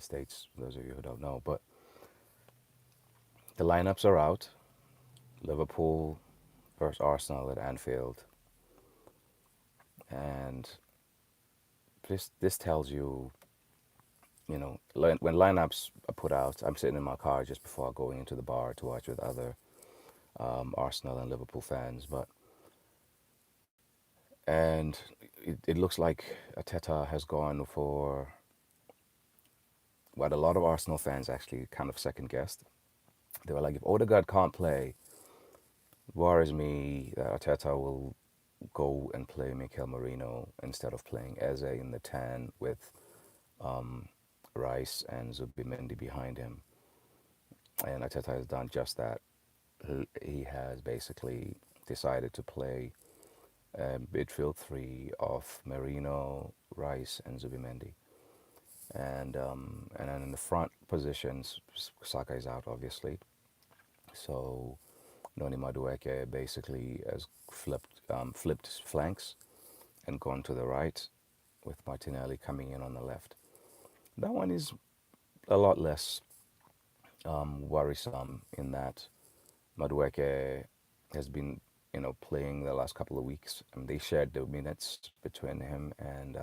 States, for those of you who don't know. But the lineups are out. Liverpool versus Arsenal at Anfield. And this tells you, when lineups are put out, I'm sitting in my car just before going into the bar to watch with other Arsenal and Liverpool fans. And it looks like Ateta has gone for what a lot of Arsenal fans actually kind of second guessed. They were like, if Odegaard can't play, it worries me that Ateta will go and play Mikel Merino instead of playing Eze in the 10 with Rice and Zubimendi behind him. And Ateta has done just that. He has basically decided to play midfield three of Merino, Rice, and Zubimendi. And then in the front positions, Saka is out obviously. So Noni Madueke basically has flipped flanks and gone to the right, with Martinelli coming in on the left. That one is a lot less worrisome in that Madueke has been, playing the last couple of weeks, and they shared the minutes between him and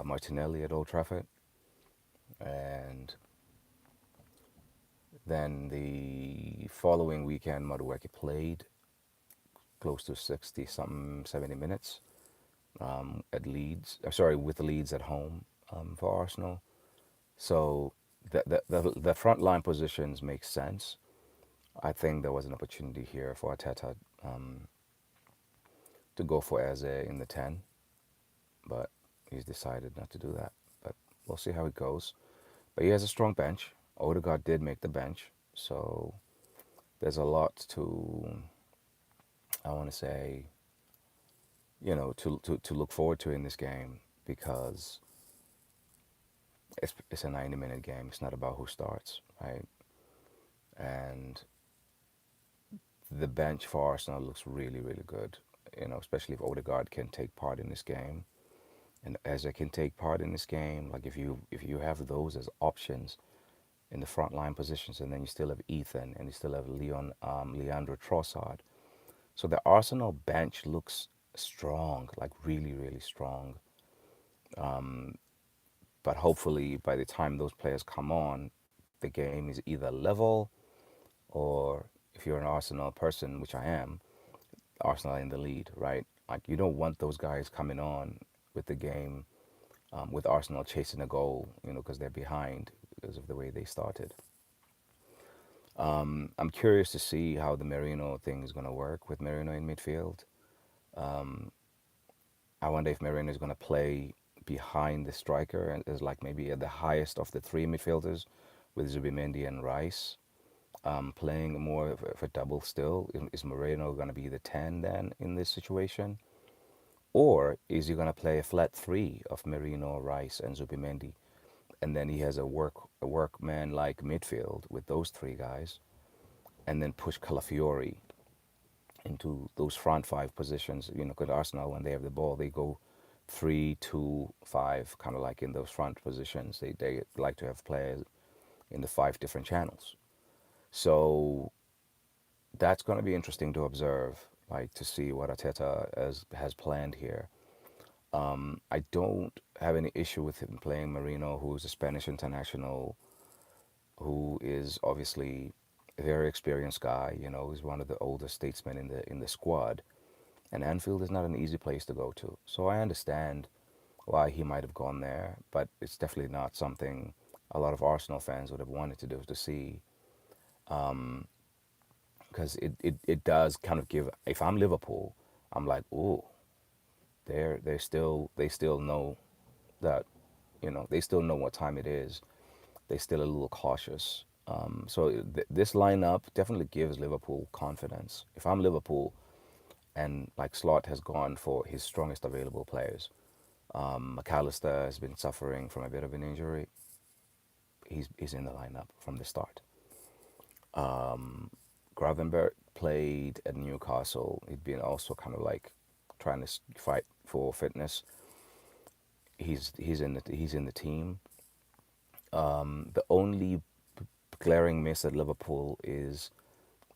Martinelli at Old Trafford, and then the following weekend Madueke played close to 60 something 70 minutes at Leeds. Sorry, with Leeds at home for Arsenal. So the front line positions make sense. I think there was an opportunity here for Arteta to go for Eze in the 10, but he's decided not to do that. But we'll see how it goes. But he has a strong bench. Odegaard did make the bench, so there's a lot to, I want to say, to look forward to in this game, because it's a 90-minute game. It's not about who starts, right? And the bench for Arsenal looks really, really good, especially if Odegaard can take part in this game. And Eze can take part in this game. Like if you have those as options in the front line positions, and then you still have Ethan and you still have Leandro Trossard. So the Arsenal bench looks strong, like really, really strong. But hopefully by the time those players come on, the game is either level, or if you're an Arsenal person, which I am, Arsenal in the lead, right? Like you don't want those guys coming on with the game, with Arsenal chasing a goal, because they're behind because of the way they started. I'm curious to see how the Merino thing is going to work with Merino in midfield. I wonder if Merino is going to play behind the striker and is like maybe at the highest of the three midfielders, with Zubimendi and Rice playing more of a double still. Is Moreno going to be the 10 then in this situation? Or is he going to play a flat three of Merino, Rice, and Zubimendi? And then he has a workman like midfield with those three guys, and then push Calafiori into those front five positions. Because Arsenal, when they have the ball, they go 3-2-5, kind of like in those front positions. They like to have players in the five different channels. So that's going to be interesting to observe, like to see what Arteta has planned here. I don't have any issue with him playing Merino, who's a Spanish international, who is obviously a very experienced guy. He's one of the oldest statesmen in the squad, and Anfield is not an easy place to go to. So I understand why he might have gone there, but it's definitely not something a lot of Arsenal fans would have wanted to do to see, because it does kind of give. If I'm Liverpool, I'm like, oh, they still know that, they still know what time it is. They still a little cautious. So this lineup definitely gives Liverpool confidence. If I'm Liverpool, and like Slot has gone for his strongest available players, McAllister has been suffering from a bit of an injury. He's in the lineup from the start. Gravenberch played at Newcastle. He'd been also kind of like trying to fight for fitness. He's in the team. The only glaring miss at Liverpool is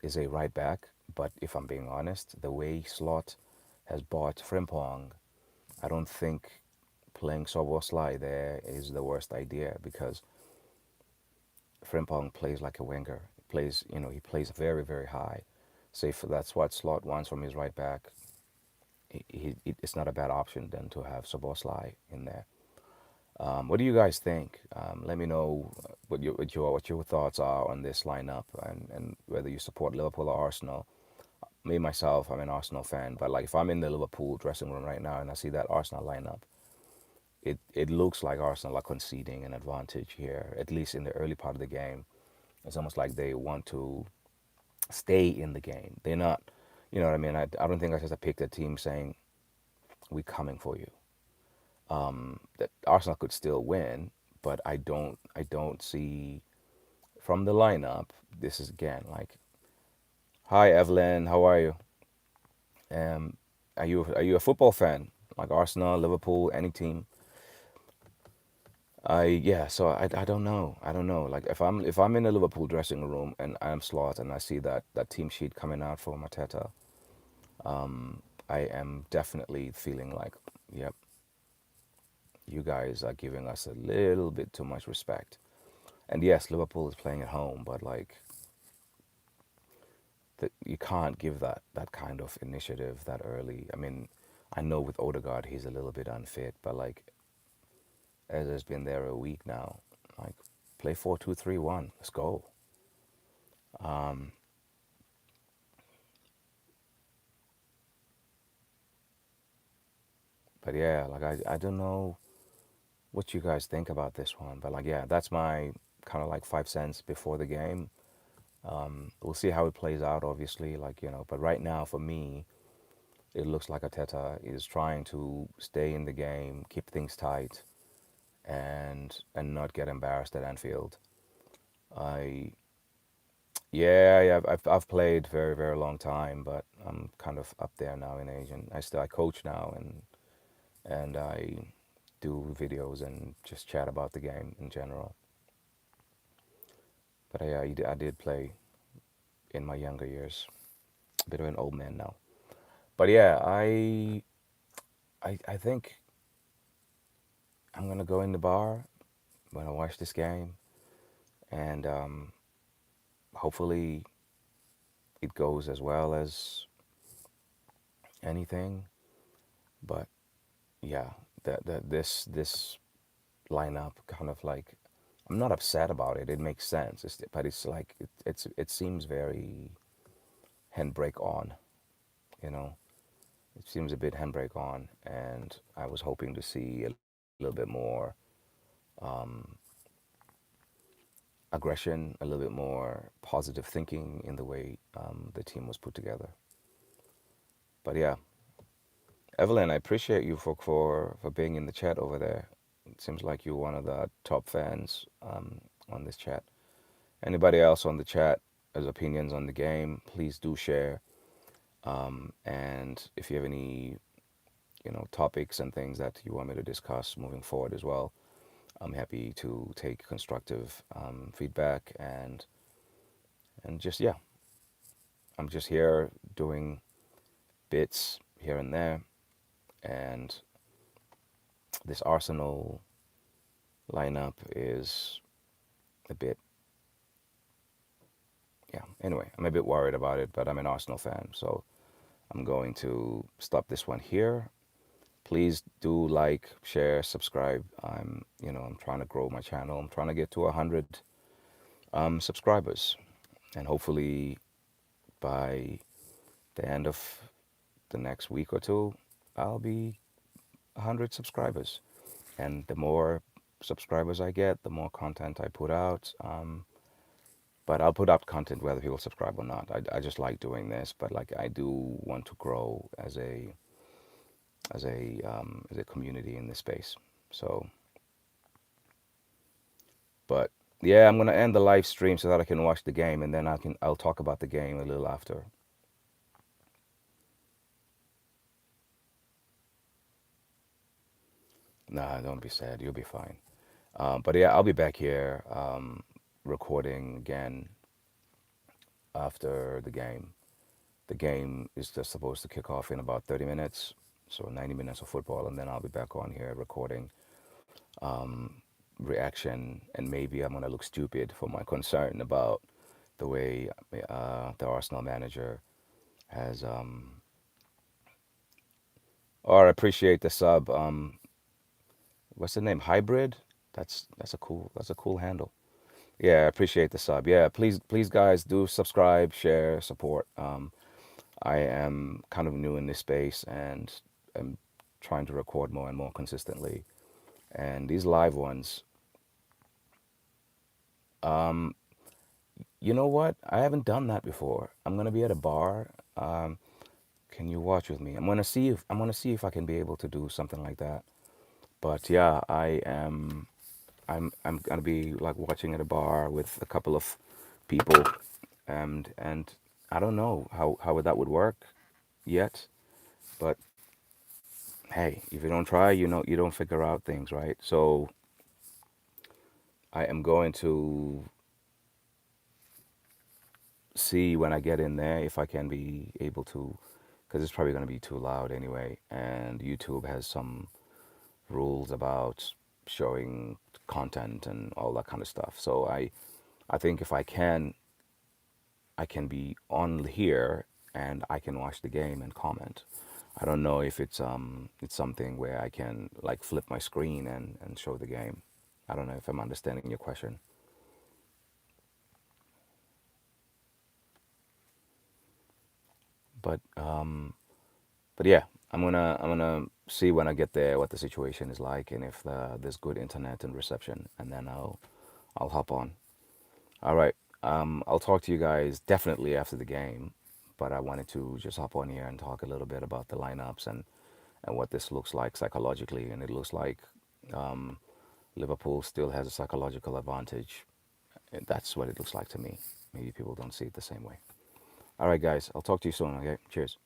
a right back. But if I'm being honest, the way Slot has bought Frimpong, I don't think playing Soboslai there is the worst idea because Frimpong plays like a winger. He plays, he plays very, very high. So if that's what Slot wants from his right back, it's not a bad option then to have Soboslai in there. What do you guys think? Let me know what your thoughts are on this lineup and whether you support Liverpool or Arsenal. Me myself, I'm an Arsenal fan, but like if I'm in the Liverpool dressing room right now and I see that Arsenal lineup, it looks like Arsenal are conceding an advantage here, at least in the early part of the game. It's almost like they want to stay in the game. They're not, you know what I mean? I don't think I just picked a team saying we're coming for you. That Arsenal could still win, but I don't see from the lineup. This is again like, hi Evelyn, how are you? Um, are you a football fan like Arsenal, Liverpool, any team? So I don't know. Like if I'm in a Liverpool dressing room and I'm Slot and I see that team sheet coming out for Mateta, I am definitely feeling like, yep, you guys are giving us a little bit too much respect. And yes, Liverpool is playing at home, but like you can't give that kind of initiative that early. I mean, I know with Odegaard he's a little bit unfit, but like as has been there a week now, like play 4-2-3-1. Let's go. But yeah, like I don't know what you guys think about this one, but like yeah, that's my kind of like 5 cents before the game. We'll see how it plays out, obviously, like but right now for me, it looks like Ateta is trying to stay in the game, keep things tight, and not get embarrassed at Anfield. I yeah, I've played very very long time, but I'm kind of up there now in age, and I coach now, and I do videos and just chat about the game in general. But yeah, I did play in my younger years. A bit of an old man now. But yeah, I think I'm gonna go in the bar when I watch this game, and hopefully it goes as well as anything. But yeah, this lineup kind of like, I'm not upset about it. It makes sense. But it's like it seems very handbrake on. You know, it seems a bit handbrake on, and I was hoping to see a little bit more aggression, a little bit more positive thinking in the way the team was put together. But yeah, Evelyn, I appreciate you for being in the chat over there. It seems like you're one of the top fans on this chat. Anybody else on the chat has opinions on the game, please do share. And if you have any, topics and things that you want me to discuss moving forward as well, I'm happy to take constructive feedback and just yeah, I'm just here doing bits here and there, and this Arsenal lineup is a bit, yeah. Anyway, I'm a bit worried about it, but I'm an Arsenal fan, so I'm going to stop this one here. Please do like, share, subscribe. I'm trying to grow my channel. I'm trying to get to 100 subscribers, and hopefully by the end of the next week or two, I'll be 100 subscribers. And the more subscribers I get, the more content I put out. But I'll put out content whether people subscribe or not. I just like doing this, but like I do want to grow as a community in this space. So, but yeah, I'm gonna end the live stream so that I can watch the game, and then I'll talk about the game a little after. Nah, don't be sad. You'll be fine. But yeah, I'll be back here recording again after the game. The game is just supposed to kick off in about 30 minutes, so 90 minutes of football, and then I'll be back on here recording reaction, and maybe I'm gonna look stupid for my concern about the way the Arsenal manager has. Or I appreciate the sub. What's the name? Hybrid. That's a cool handle. Yeah, I appreciate the sub. Yeah, please guys do subscribe, share, support. I am kind of new in this space and am trying to record more and more consistently. And these live ones, you know what? I haven't done that before. I'm gonna be at a bar. Can you watch with me? I'm gonna see if I can be able to do something like that. But yeah, I'm gonna be like watching at a bar with a couple of people, and I don't know how that would work yet. But hey, if you don't try, you don't figure out things, right? So I am going to see when I get in there if I can be able to, because it's probably going to be too loud anyway. And YouTube has some rules about showing content and all that kind of stuff. So I think if I can be on here and I can watch the game and comment. I don't know if it's something where I can like flip my screen and show the game. I don't know if I'm understanding your question. But yeah, I'm gonna see when I get there what the situation is like and if there's good internet and reception, and then I'll hop on. All right. I'll talk to you guys definitely after the game, but I wanted to just hop on here and talk a little bit about the lineups and what this looks like psychologically. And it looks like Liverpool still has a psychological advantage. And that's what it looks like to me. Maybe people don't see it the same way. All right, guys. I'll talk to you soon. Okay. Cheers.